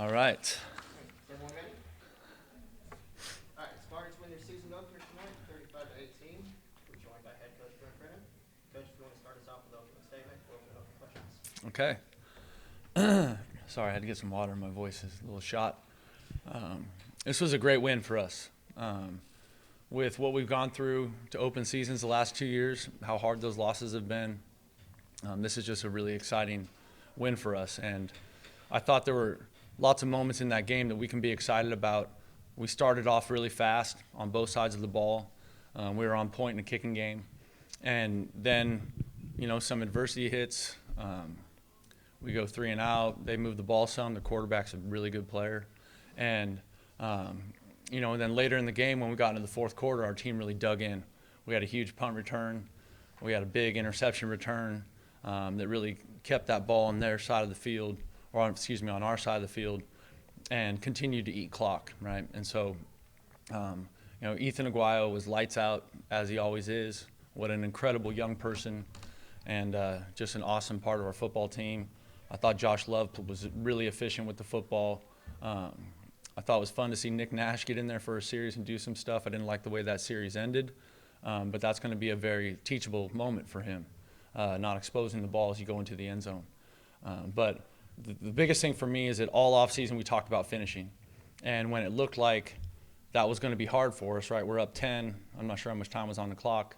All right. Is everyone ready? All right, Spartans win their season opener tonight, 35-18. We're joined by head coach Brent Brennan. Coach, if you want to start us off with an opening statement, we'll open it up for questions. Okay. Sorry, I had to get some water. My voice is a little shot. This was a great win for us. With what we've gone through to open seasons the last 2 years, how hard those losses have been, this is just a really exciting win for us. And I thought there were lots of moments in that game that we can be excited about. We started off really fast on both sides of the ball. We were on point in the kicking game. And then, some adversity hits. We go 3 and out. They move the ball some. The quarterback's a really good player. And, and then later in the game when we got into the fourth quarter, our team really dug in. We had a huge punt return. We had a big interception return that really kept that ball on their side of the field, or on our side of the field, and continued to eat clock, right? And so, Ethan Aguayo was lights out, as he always is. What an incredible young person, and just an awesome part of our football team. I thought Josh Love was really efficient with the football. I thought it was fun to see Nick Nash get in there for a series and do some stuff. I didn't like the way that series ended, but that's going to be a very teachable moment for him, not exposing the ball as you go into the end zone. But the biggest thing for me is that all offseason we talked about finishing. And when it looked like that was going to be hard for us, right, we're up 10. I'm not sure how much time was on the clock.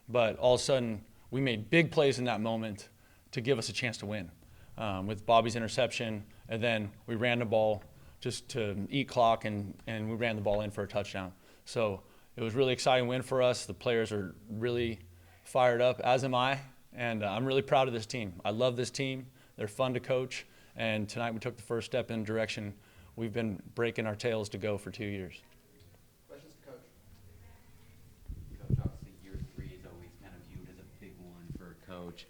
But all of a sudden, we made big plays in that moment to give us a chance to win. With Bobby's interception, and then we ran the ball just to eat clock, and we ran the ball in for a touchdown. So it was a really exciting win for us. The players are really fired up, as am I, and I'm really proud of this team. I love this team. They're fun to coach, and tonight we took the first step in a direction we've been breaking our tails to go for 2 years. Questions to Coach? Coach, obviously year 3 is always kind of viewed as a big one for a coach.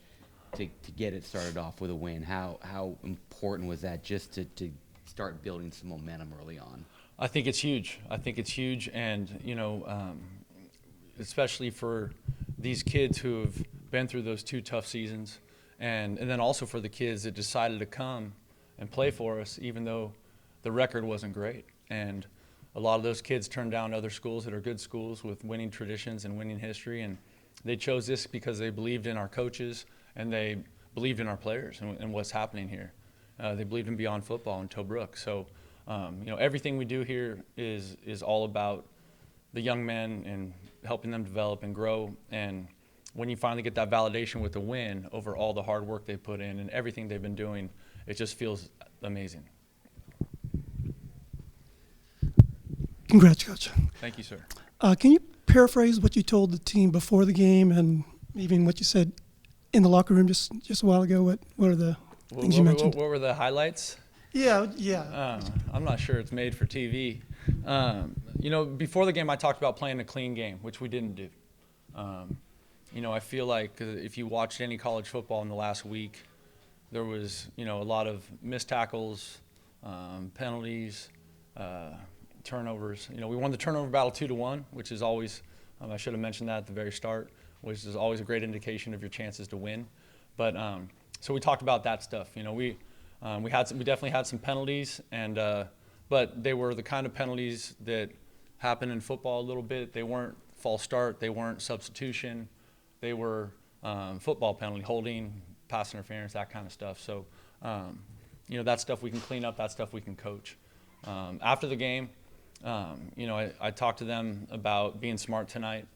To get it started off with a win, how important was that just to start building some momentum early on? I think it's huge. And, especially for these kids who have been through those 2 tough seasons, and then also for the kids that decided to come and play for us, even though the record wasn't great. And a lot of those kids turned down other schools that are good schools with winning traditions and winning history, and they chose this because they believed in our coaches and they believed in our players and what's happening here. They believed in beyond football in Tobruk. So, everything we do here is all about the young men and helping them develop and grow. And when you finally get that validation with the win over all the hard work they put in and everything they've been doing, it just feels amazing. Congrats, Coach. Thank you, sir. Can you paraphrase what you told the team before the game and even what you said in the locker room just a while ago? What are the things you mentioned? What were the highlights? Yeah. I'm not sure it's made for TV. Before the game I talked about playing a clean game, which we didn't do. I feel like if you watched any college football in the last week, there was, a lot of missed tackles, penalties, turnovers. We won the turnover battle 2-1, which is always, I should have mentioned that at the very start, which is always a great indication of your chances to win. But so we talked about that stuff. We definitely had some penalties, but they were the kind of penalties that happen in football a little bit. They weren't false start, they weren't substitution, they were football penalty, holding, pass interference, that kind of stuff. So, that stuff we can clean up, that stuff we can coach. After the game, I talked to them about being smart tonight,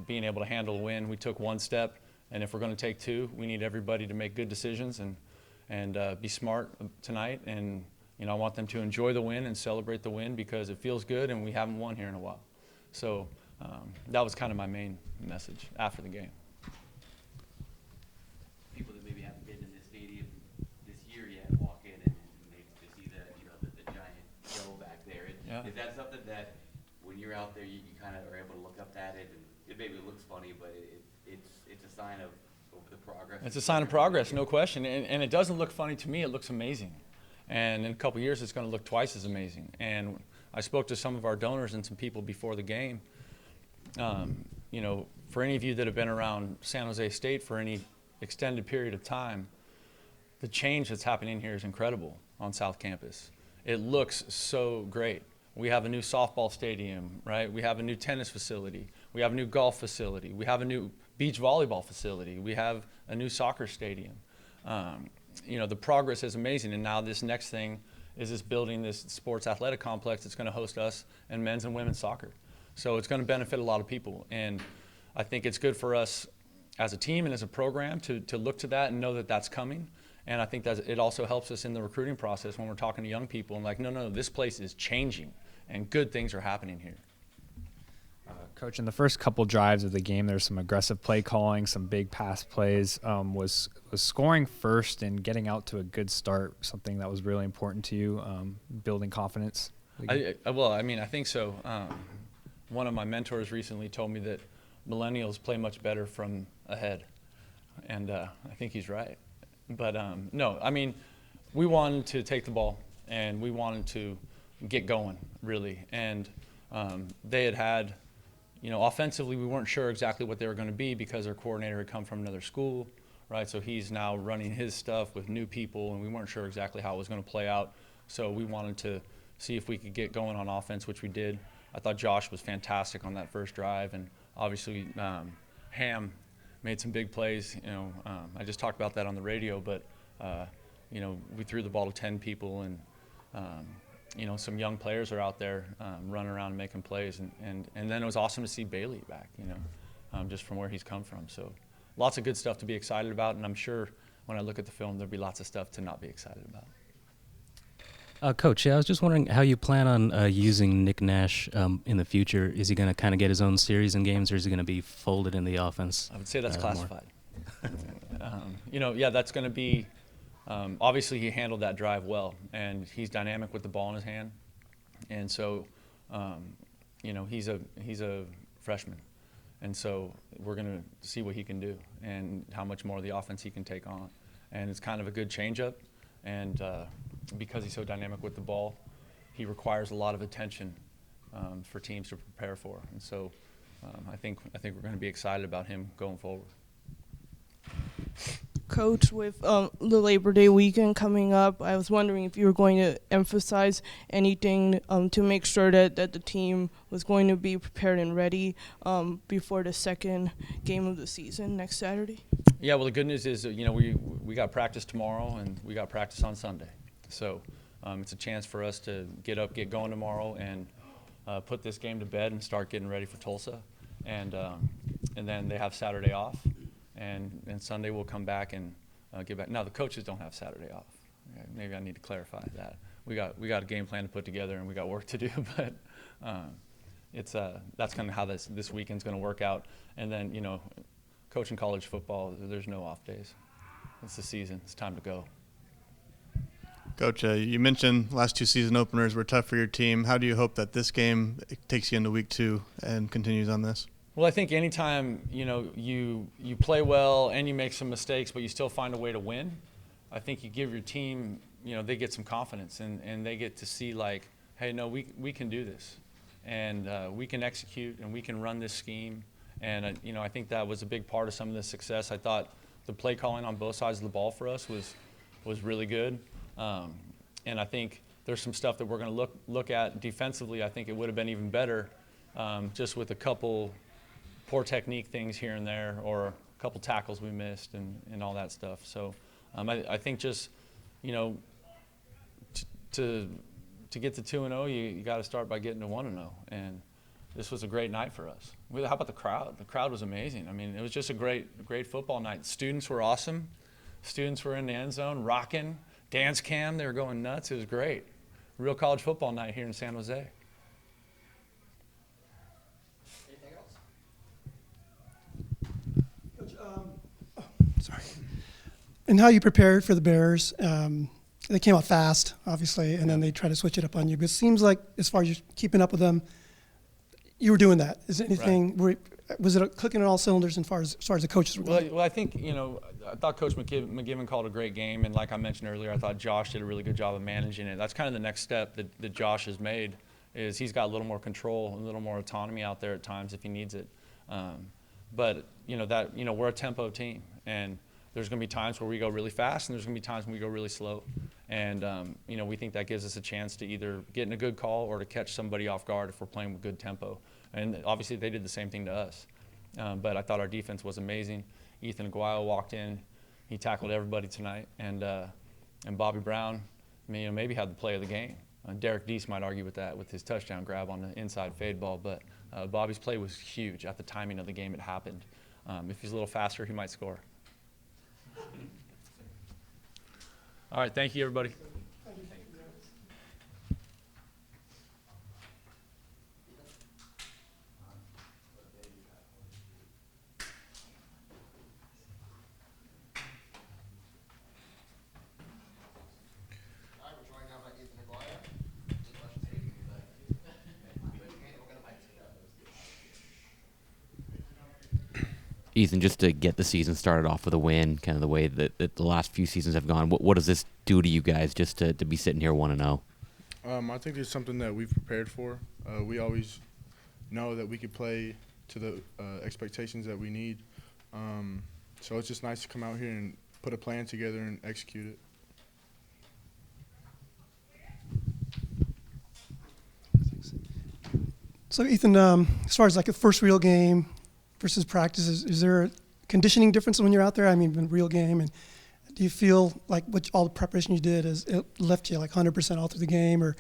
being able to handle a win. We took 1 step, and if we're going to take 2, we need everybody to make good decisions and be smart tonight. And I want them to enjoy the win and celebrate the win because it feels good, and we haven't won here in a while. So that was kind of my main message after the game. People that maybe haven't been in this stadium this year yet walk in and they see the giant yellow back there. Yeah. Is that something that when you're out there you kind of are able to look up at it, and it maybe looks funny, but it's a sign of the progress? It's a sign of progress, no question. And it doesn't look funny to me. It looks amazing. And in a couple of years, it's going to look twice as amazing. And I spoke to some of our donors and some people before the game. For any of you that have been around San Jose State for any extended period of time, the change that's happening here is incredible on South Campus. It looks so great. We have a new softball stadium, right? We have a new tennis facility. We have a new golf facility. We have a new beach volleyball facility. We have a new soccer stadium. The progress is amazing. And now this next thing is this building this sports athletic complex that's going to host us in men's and women's soccer. So it's going to benefit a lot of people. And I think it's good for us as a team and as a program to look to that and know that that's coming. And I think that it also helps us in the recruiting process when we're talking to young people and like, no, this place is changing and good things are happening here. Coach, in the first couple drives of the game, there's some aggressive play calling, some big pass plays. Was scoring first and getting out to a good start something that was really important to you, building confidence? I think so. One of my mentors recently told me that millennials play much better from ahead, and I think he's right. But we wanted to take the ball and we wanted to get going, really. And they had, offensively, we weren't sure exactly what they were going to be because their coordinator had come from another school, right? So he's now running his stuff with new people, and we weren't sure exactly how it was going to play out. So we wanted to see if we could get going on offense, which we did. I thought Josh was fantastic on that first drive, and obviously Ham made some big plays. I just talked about that on the radio, but we threw the ball to 10 people, and some young players are out there running around and making plays, and then it was awesome to see Bailey back, just from where he's come from. So lots of good stuff to be excited about, and I'm sure when I look at the film, there'll be lots of stuff to not be excited about. Coach, I was just wondering how you plan on using Nick Nash in the future. Is he going to kind of get his own series and games, or is he going to be folded in the offense? I would say that's classified. That's going to be obviously he handled that drive well, and he's dynamic with the ball in his hand. And so, he's a freshman. And so we're going to see what he can do and how much more of the offense he can take on. And it's kind of a good changeup. And because he's so dynamic with the ball, he requires a lot of attention for teams to prepare for. And so I think we're going to be excited about him going forward. Coach, with the Labor Day weekend coming up, I was wondering if you were going to emphasize anything to make sure that the team was going to be prepared and ready before the second game of the season next Saturday. Yeah, well, the good news is, we got practice tomorrow and we got practice on Sunday. So it's a chance for us to get up, get going tomorrow, and put this game to bed and start getting ready for Tulsa. And then they have Saturday off. And Sunday we'll come back and get back. Now the coaches don't have Saturday off. Okay, maybe I need to clarify that. We got a game plan to put together and we got work to do. But that's kind of how this weekend's going to work out. And then coaching college football, there's no off days. It's the season. It's time to go. Coach, you mentioned last two season openers were tough for your team. How do you hope that this game takes you into week 2 and continues on this? Well, I think anytime, you play well and you make some mistakes, but you still find a way to win, I think you give your team, they get some confidence and they get to see like, hey, no, we can do this. And we can execute and we can run this scheme. And, I think that was a big part of some of the success. I thought the play calling on both sides of the ball for us was really good. And I think there's some stuff that we're going to look at defensively. I think it would have been even better just with a couple poor technique things here and there, or a couple tackles we missed and all that stuff. So I think just, to get to 2-0, you got to start by getting to 1-0. And this was a great night for us. How about the crowd? The crowd was amazing. I mean, it was just a great football night. Students were awesome. Students were in the end zone, rocking. Dance cam, they were going nuts. It was great. Real college football night here in San Jose. Anything else? Sorry. And how you prepared for the Bears? They came out fast, obviously, and then they try to switch it up on you. But it seems like, as far as you keeping up with them, you were doing that. Is there anything? Right. Was it clicking on all cylinders as far as the coaches were going? Well, I think I thought Coach McGiven called a great game, and like I mentioned earlier, I thought Josh did a really good job of managing it. That's kind of the next step that Josh has made, is he's got a little more control, a little more autonomy out there at times if he needs it. But we're a tempo team, and there's going to be times where we go really fast and there's going to be times when we go really slow. And, we think that gives us a chance to either get in a good call or to catch somebody off guard if we're playing with good tempo. And obviously they did the same thing to us. But I thought our defense was amazing. Ethan Aguayo walked in. He tackled everybody tonight. And Bobby Brown, maybe had the play of the game. Derek Deese might argue with that with his touchdown grab on the inside fade ball. But Bobby's play was huge at the timing of the game it happened. If he's a little faster, he might score. All right, thank you, everybody. All right, we're joined now by Ethan Aguayo. Any questions for you? Ethan, just to get the season started off with a win, kind of the way that the last few seasons have gone, what does this do to you guys just to be sitting here 1-0? I think it's something that we've prepared for. We always know that we could play to the expectations that we need. So it's just nice to come out here and put a plan together and execute it. So Ethan, as far as like a first real game versus practice, is there a conditioning difference when you're out there? I mean, in real game, and do you feel like all the preparation you did it left you like 100% all through the game, or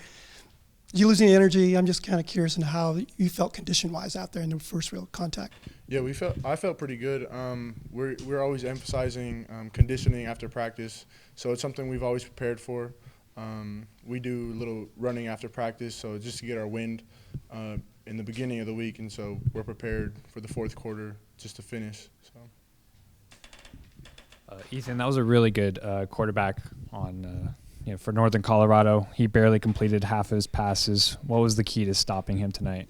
did you lose any energy? I'm just kind of curious on how you felt condition-wise out there in the first real contact. Yeah, I felt pretty good. We're always emphasizing conditioning after practice, so it's something we've always prepared for. We do a little running after practice, so just to get our wind in the beginning of the week, and so we're prepared for the fourth quarter just to finish. So. Ethan, that was a really good quarterback for Northern Colorado. He barely completed half his passes. What was the key to stopping him tonight?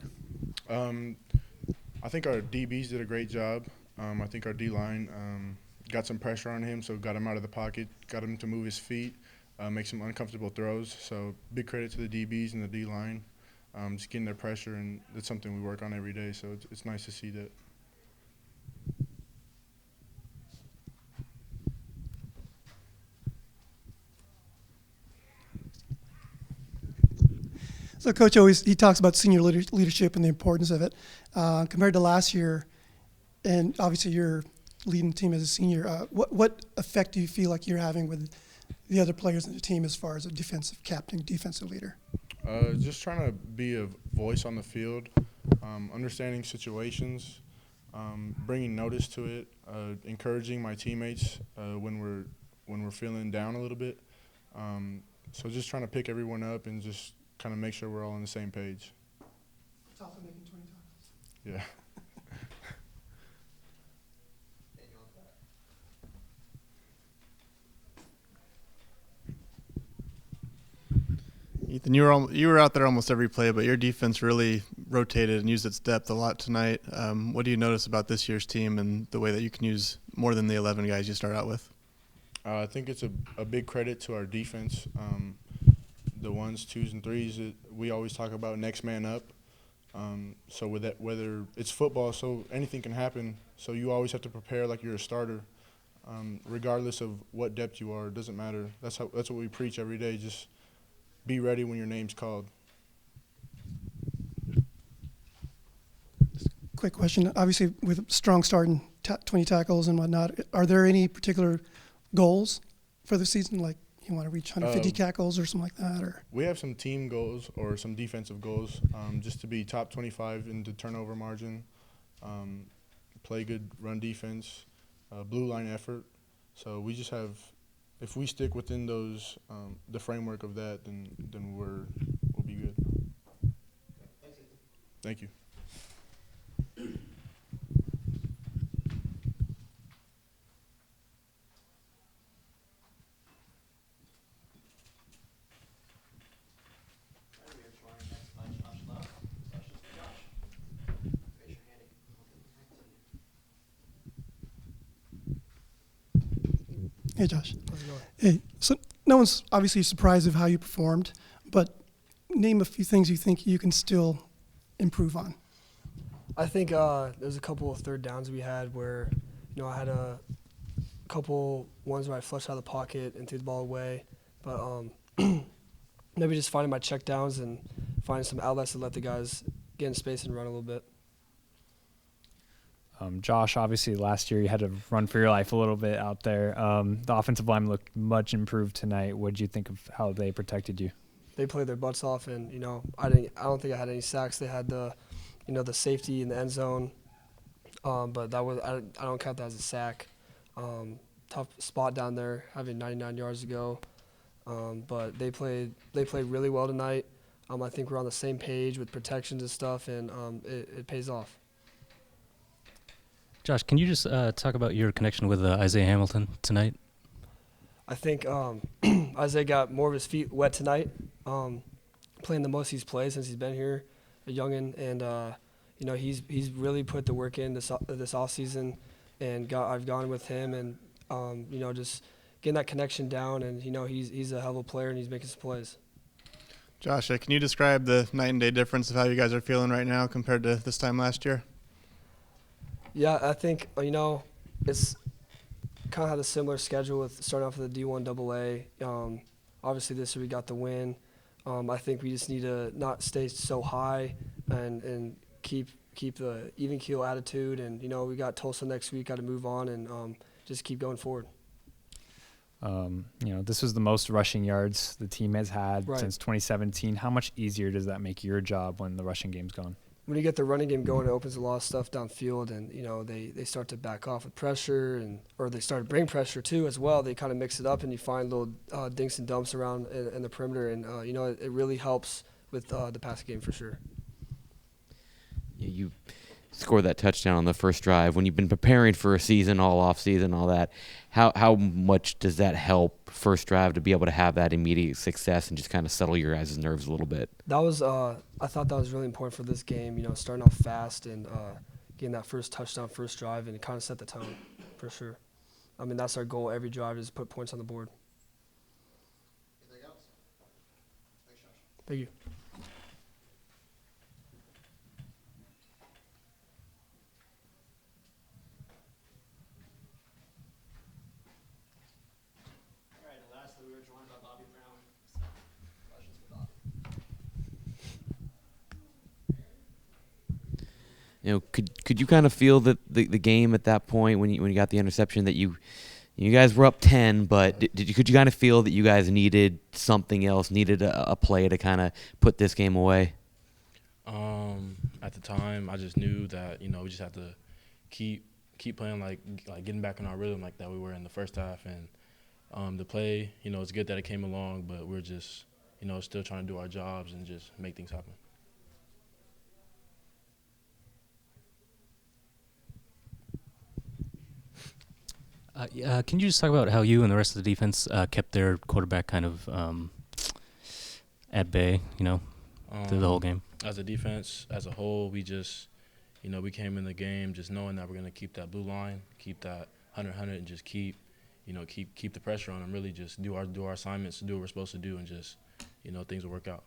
I think our DBs did a great job. I think our D-line got some pressure on him, so got him out of the pocket, got him to move his feet, make some uncomfortable throws. So big credit to the DBs and the D-line, just getting their pressure, and it's something we work on every day, so it's nice to see that. So Coach he talks about senior leadership and the importance of it. Compared to last year, and obviously you're leading the team as a senior, what effect do you feel like you're having with the other players in the team as far as a defensive captain, defensive leader? Just trying to be a voice on the field, understanding situations, bringing notice to it, encouraging my teammates when we're feeling down a little bit. So just trying to pick everyone up and just kind of make sure we're all on the same page. It's also making 20 tackles. Yeah. Ethan, you were out there almost every play, but your defense really rotated and used its depth a lot tonight. What do you notice about this year's team and the way that you can use more than the 11 guys you start out with? I think it's a big credit to our defense. The 1s, 2s, and 3s, we always talk about next man up. So with that, whether it's football, so anything can happen. So you always have to prepare like you're a starter, regardless of what depth you are. It doesn't matter. That's what we preach every day. Just be ready when your name's called. Quick question. Obviously, with a strong start and 20 tackles and whatnot, are there any particular goals for the season? Like you want to reach 150 tackles or something like that? Or We have some team goals or some defensive goals, just to be top 25 in the turnover margin, play good run defense, blue line effort. So we just have, if we stick within those, the framework of that, then we'll be good. Thank you. We are joined next by Josh Love. Questions for Josh? Raise your hand. Hey, Josh. Hey, so no one's obviously surprised of how you performed, but name a few things you think you can still improve on. I think there's a couple of third downs we had where, I had a couple ones where I flushed out of the pocket and threw the ball away. But maybe just finding my check downs and finding some outlets to let the guys get in space and run a little bit. Josh, obviously last year you had to run for your life a little bit out there. The offensive line looked much improved tonight. What did you think of how they protected you? They played their butts off, and I don't think I had any sacks. They had the safety in the end zone, but that was I don't count that as a sack. Tough spot down there, having 99 yards to go, but they played really well tonight. I think we're on the same page with protections and stuff, and it pays off. Josh, can you just talk about your connection with Isaiah Hamilton tonight? I think Isaiah got more of his feet wet tonight, playing the most he's played since he's been here, a youngin, and he's really put the work in this offseason, and I've gone with him, and just getting that connection down, and he's a hell of a player, and he's making some plays. Josh, can you describe the night and day difference of how you guys are feeling right now compared to this time last year? Yeah, I think it's kind of had a similar schedule with starting off with the D1 AA. Obviously this year we got the win. I think we just need to not stay so high and keep the even keel attitude. And we got Tulsa next week. Got to move on and just keep going forward. This was the most rushing yards the team has had Right. since 2017. How much easier does that make your job when the rushing game's going? When you get the running game going, it opens a lot of stuff downfield, and they start to back off with pressure, or they start to bring pressure too as well. They kind of mix it up, and you find little dinks and dumps around in the perimeter, and it really helps with the passing game for sure. You scored that touchdown on the first drive. When you've been preparing for a season, all off season, all that, how much does that help first drive to be able to have that immediate success and just kind of settle your guys' nerves a little bit? That was I thought that was really important for this game. Starting off fast and getting that first touchdown, first drive, and it kind of set the tone for sure. I mean, that's our goal every drive, is put points on the board. Anything else? Thanks, Josh. Thank you. All right, and lastly, we were joined by Bobby Brown. So, questions for Bobby. Could you kind of feel that the game at that point when you got the interception that you guys were up 10, but could you kind of feel that you guys needed something else, needed a play to kind of put this game away? At the time, I just knew that we just had to keep playing like getting back in our rhythm like that we were in the first half, and the play, it's good that it came along, but we're just still trying to do our jobs and just make things happen. Can you just talk about how you and the rest of the defense kept their quarterback kind of at bay, through the whole game? As a defense, as a whole, we just, we came in the game just knowing that we're going to keep that blue line, keep that 100, and just keep the pressure on them, really just do our assignments, do what we're supposed to do, and just, things will work out.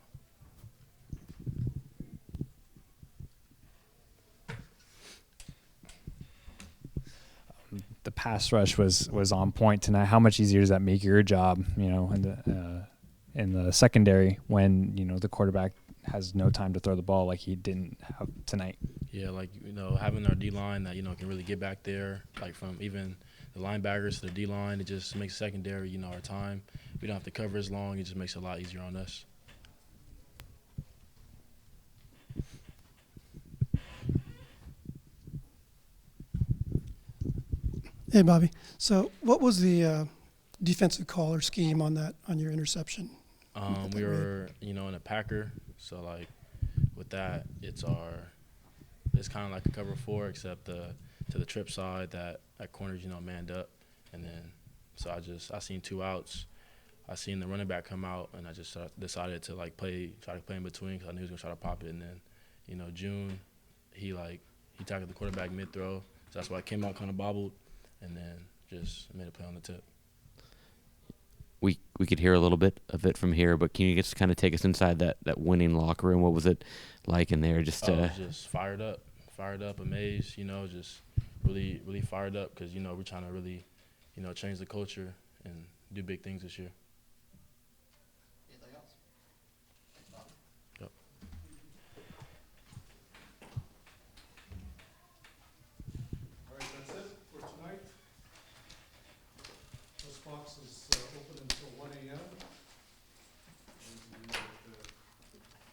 The pass rush was on point tonight. How much easier does that make your job, in the secondary when, the quarterback has no time to throw the ball like he didn't have tonight? Yeah, having our D-line that, can really get back there, from even the linebackers to the D-line, it just makes secondary, our time. We don't have to cover as long. It just makes it a lot easier on us. Hey, Bobby. So what was the defensive call or scheme on your interception? We were, in a Packer, so with that, it's kind of like a cover 4, except to the trip side that corner's manned up, and then so I seen 2 outs, I seen the running back come out, and I just decided to try to play in between because I knew he was gonna try to pop it, and then June, he tackled the quarterback mid throw, so that's why I came out kind of bobbled, and then just made a play on the tip. We could hear a little bit of it from here, but can you just kind of take us inside that winning locker room? What was it like in there? Just fired up, amazed, just really, really fired up because, we're trying to really, change the culture and do big things this year. Anything else? Thanks, Bob. Yep. All right, that's it for tonight. This box is open until 1 a.m.